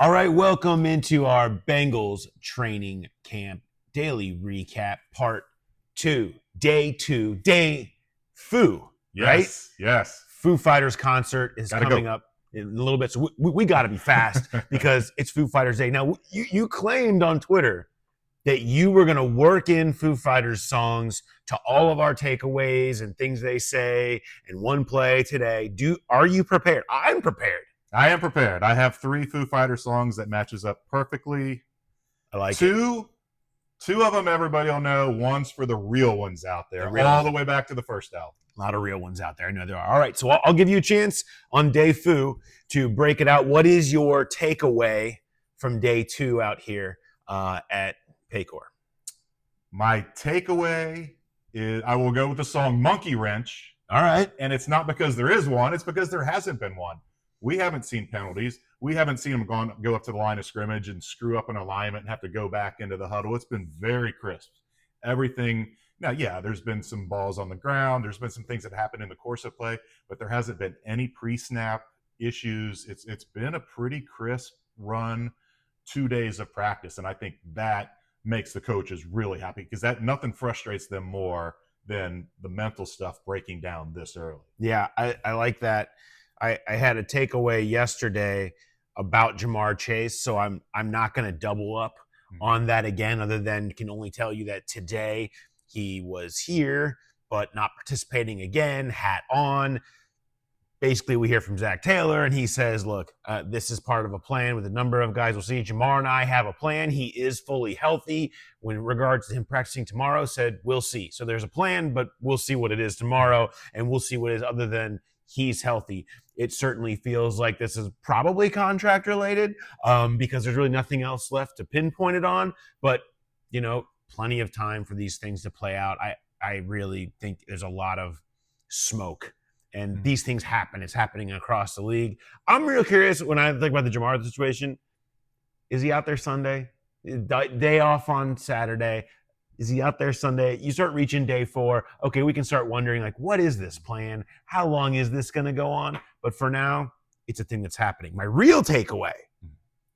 All right, welcome into our Bengals training camp daily recap, part 2, day 2, day Foo, right? Yes. Foo Fighters concert is Gotta coming go. up in a little bit, so we got to be fast because it's Foo Fighters Day. Now, you claimed on Twitter that you were going to work in Foo Fighters songs to all of our takeaways and things they say in one play today. Are you prepared? I'm prepared. I am prepared. I have 3 Foo Fighter songs that matches up perfectly. I like two, it. Two of them everybody will know. One's for the real ones out there, all the way back to the first album. A lot of real ones out there. I know there are. All right, so I'll give you a chance on day Foo to break it out. What is your takeaway from day 2 out here at Paycor? My takeaway is I will go with the song Monkey Wrench. All right. And it's not because there is one. It's because there hasn't been one. We haven't seen penalties. We haven't seen them go up to the line of scrimmage and screw up an alignment and have to go back into the huddle. It's been very crisp. Everything. Now, yeah, there's been some balls on the ground. There's been some things that happened in the course of play, but there hasn't been any pre-snap issues. It's been a pretty crisp run, 2 days of practice, and I think that makes the coaches really happy because that nothing frustrates them more than the mental stuff breaking down this early. Yeah, I like that. I had a takeaway yesterday about Jamar Chase, so I'm not going to double up on that again, other than can only tell you that today he was here, but not participating again, hat on. Basically, we hear from Zach Taylor, and he says, look, this is part of a plan with a number of guys. We'll see. Jamar and I have a plan. He is fully healthy. When in regards to him practicing tomorrow, said, we'll see. So there's a plan, but we'll see what it is tomorrow, and we'll see what it is other than he's healthy. It certainly feels like this is probably contract related because there's really nothing else left to pinpoint it on. But, you know, plenty of time for these things to play out. I really think there's a lot of smoke. And these things happen. It's happening across the league. I'm real curious when I think about the Jamar situation. Is he out there Sunday? Day off on Saturday. Is he out there Sunday? You start reaching day 4. Okay, we can start wondering, like, what is this plan? How long is this going to go on? But for now, it's a thing that's happening. My real takeaway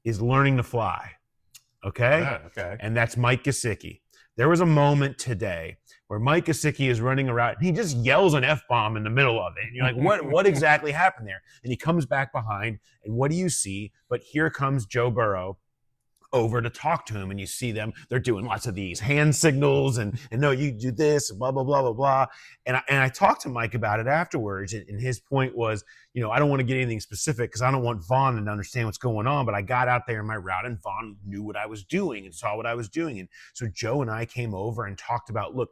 is learning to fly. Okay? Yeah, okay. And that's Mike Gesicki. There was a moment today where Mike Gesicki is running around and he just yells an F-bomb in the middle of it. And you're like, what exactly happened there? And he comes back behind, and what do you see? But here comes Joe Burrow over to talk to him, and you see them. They're doing lots of these hand signals and no, you do this, blah, blah, blah, blah, blah. And I talked to Mike about it afterwards, and his point was, you know, I don't want to get anything specific because I don't want Vaughn to understand what's going on, but I got out there in my route, and Vaughn knew what I was doing and saw what I was doing. And so Joe and I came over and talked about, look,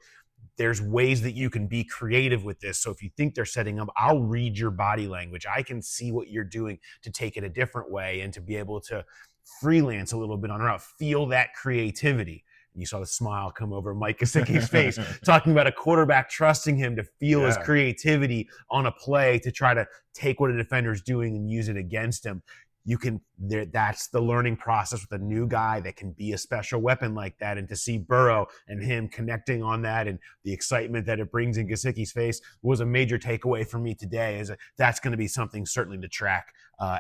there's ways that you can be creative with this. So if you think they're setting up, I'll read your body language. I can see what you're doing to take it a different way and to be able to freelance a little bit on a route, feel that creativity. And you saw the smile come over Mike Gesicki's face, talking about a quarterback trusting him to feel his creativity on a play to try to take what a defender's doing and use it against him. That's the learning process with a new guy that can be a special weapon like that. And to see Burrow and him connecting on that and the excitement that it brings in Gesicki's face was a major takeaway for me today. That's going to be something certainly to track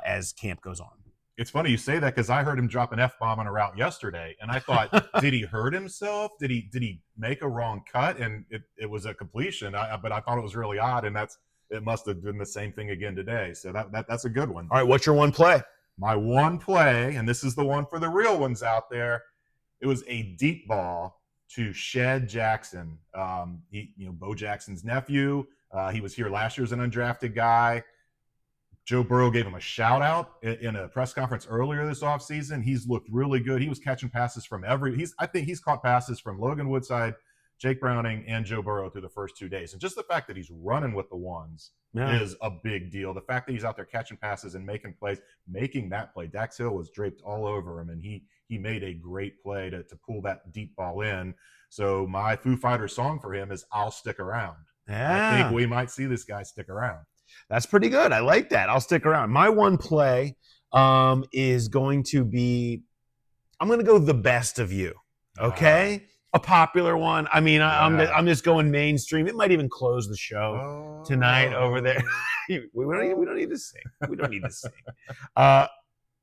as camp goes on. It's funny you say that because I heard him drop an F-bomb on a route yesterday, and I thought, did he hurt himself? Did he make a wrong cut? And it was a completion, but I thought it was really odd, and it must have been the same thing again today. So that's a good one. All right, what's your one play? My one play, and this is the one for the real ones out there, it was a deep ball to Shed Jackson. Bo Jackson's nephew. He was here last year as an undrafted guy. Joe Burrow gave him a shout out in a press conference earlier this offseason. He's looked really good. He was catching passes from I think he's caught passes from Logan Woodside, Jake Browning, and Joe Burrow through the first 2 days. And just the fact that he's running with the ones is a big deal. The fact that he's out there catching passes and making plays, making that play. Dax Hill was draped all over him, and he made a great play to pull that deep ball in. So my Foo Fighters song for him is I'll Stick Around. Yeah. I think we might see this guy stick around. That's pretty good. I like that. I'll stick around. My one play is going to be, I'm going to go The Best of You. Okay? A popular one. I mean, I'm just going mainstream. It might even close the show tonight over there. we don't need to sing. We don't need to sing.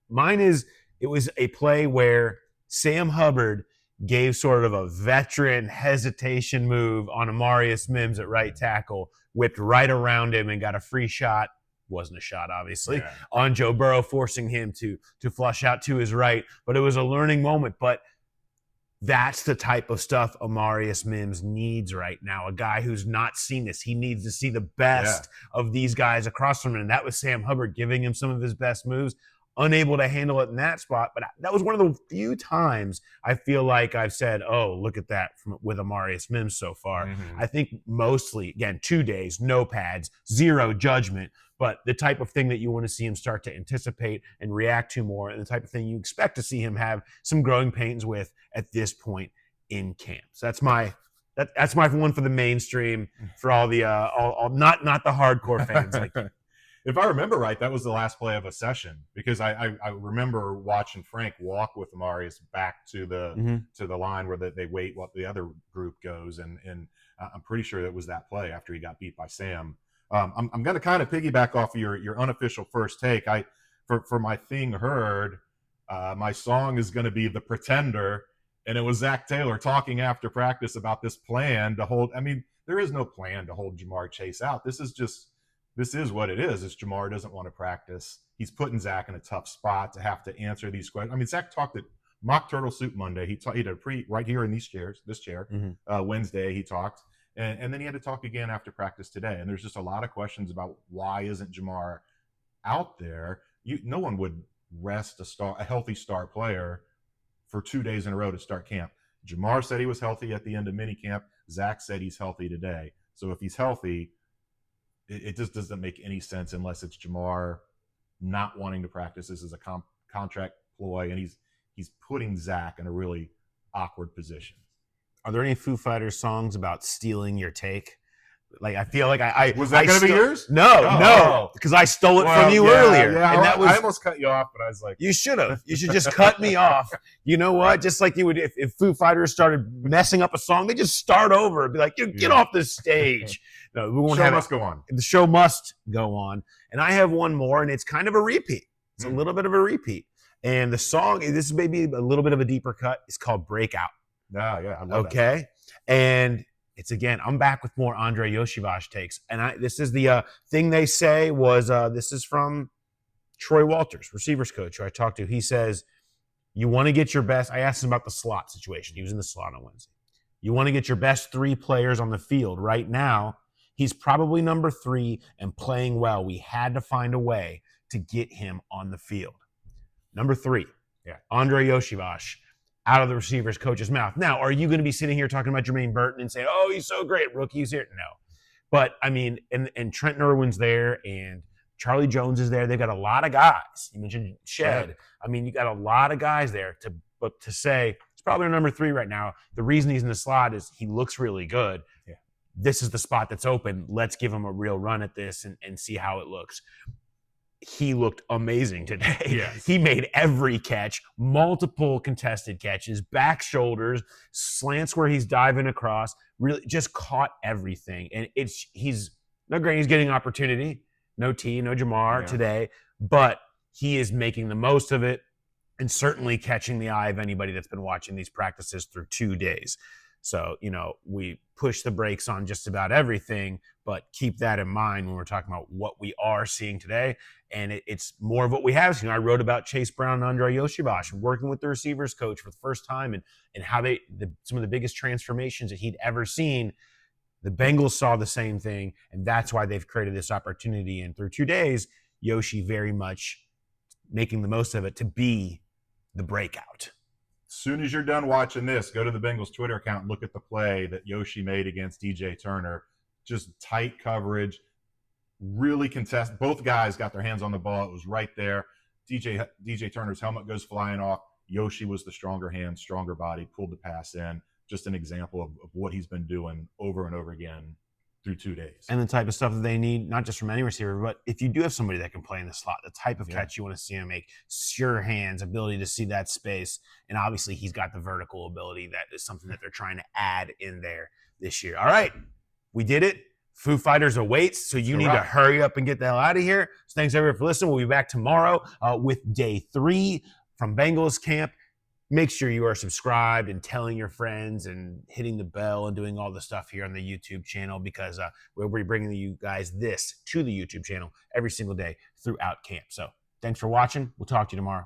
Mine is It was a play where Sam Hubbard gave sort of a veteran hesitation move on Amarius Mims at right tackle, whipped right around him and got a free shot. Wasn't a shot, obviously, on Joe Burrow, forcing him to flush out to his right. But it was a learning moment. But that's the type of stuff Amarius Mims needs right now. A guy who's not seen this. He needs to see the best of these guys across from him. And that was Sam Hubbard giving him some of his best moves. Unable to handle it in that spot. But that was one of the few times I feel like I've said, oh, look at that with Amarius Mims so far. Mm-hmm. I think mostly, again, 2 days, no pads, zero judgment, but the type of thing that you want to see him start to anticipate and react to more, and the type of thing you expect to see him have some growing pains with at this point in camp. So that's my one for the mainstream, for all the not the hardcore fans like you. If I remember right, that was the last play of a session, because I remember watching Frank walk with Amarius back to the line where they wait while the other group goes, and I'm pretty sure it was that play after he got beat by Sam. I'm going to kind of piggyback off of your unofficial first take. For my thing heard, my song is going to be "The Pretender," and it was Zach Taylor talking after practice about this plan to hold. I mean, there is no plan to hold Jamar Chase out. This is what it is. Jamar doesn't want to practice. He's putting Zach in a tough spot to have to answer these questions. I mean, Zach talked at Mock Turtle Soup Monday. He did a right here in this chair. Wednesday he talked, and then he had to talk again after practice today. And there's just a lot of questions about why isn't Jamar out there. No one would rest a healthy star player for 2 days in a row to start camp. Jamar said he was healthy at the end of minicamp. Zach said he's healthy today. So if he's healthy, it just doesn't make any sense unless it's Jamar not wanting to practice. This is a contract ploy, and he's putting Zach in a really awkward position. Are there any Foo Fighters songs about stealing your take? Like, I feel like I was that going to be yours? No, because I stole it from you earlier. Yeah, and I almost cut you off, but I was like, you should have. You should just cut me off. You know what? Just like you would if Foo Fighters started messing up a song, they just start over and be like, "You get off the stage." No, we won't show have must go on. The show must go on. And I have one more, and it's kind of a repeat. It's a little bit of a repeat. And the song, this is maybe a little bit of a deeper cut. It's called "Breakout." Yeah, I love that. Okay, and it's, again, I'm back with more Andre Iosivas takes. And this is the thing they say was, this is from Troy Walters, receivers coach, who I talked to. He says, you want to get your best. I asked him about the slot situation. He was in the slot on Wednesday. You want to get your best 3 players on the field. Right now, he's probably number 3 and playing well. We had to find a way to get him on the field. Number 3, Andre Iosivas, out of the receivers coach's mouth. Now, are you going to be sitting here talking about Jermaine Burton and saying, oh, he's so great, rookie's here? No. But, I mean, and Trent Irwin's there, and Charlie Jones is there. They've got a lot of guys. You mentioned Shed. I mean, you got a lot of guys there. But to say it's probably our number 3 right now, the reason he's in the slot is he looks really good. Yeah. This is the spot that's open. Let's give him a real run at this and see how it looks. He looked amazing today. Yes. He made every catch, multiple contested catches, back shoulders, slants where he's diving across, really just caught everything. And he's getting opportunity. No T, no Jamar today, but he is making the most of it and certainly catching the eye of anybody that's been watching these practices through 2 days. So, we push the brakes on just about everything, but keep that in mind when we're talking about what we are seeing today. And it's more of what we have seen. I wrote about Chase Brown and Andre Iosivas working with the receivers coach for the first time and how some of the biggest transformations that he'd ever seen. The Bengals saw the same thing, and that's why they've created this opportunity. And through 2 days, Yoshi very much making the most of it to be the breakout. As soon as you're done watching this, go to the Bengals Twitter account and look at the play that Yoshi made against DJ Turner. Just tight coverage, really contested. Both guys got their hands on the ball. It was right there. DJ Turner's helmet goes flying off. Yoshi was the stronger hand, stronger body, pulled the pass in. Just an example of what he's been doing over and over again through 2 days. And the type of stuff that they need, not just from any receiver, but if you do have somebody that can play in the slot, the type of catch you want to see him make, sure hands, ability to see that space. And obviously he's got the vertical ability. That is something that they're trying to add in there this year. All right, we did it. Foo Fighters awaits, so you need to hurry up and get the hell out of here. So thanks everyone for listening. We'll be back tomorrow with day 3 from Bengals camp. Make sure you are subscribed and telling your friends and hitting the bell and doing all the stuff here on the YouTube channel, because we'll be bringing you guys this to the YouTube channel every single day throughout camp. So thanks for watching. We'll talk to you tomorrow.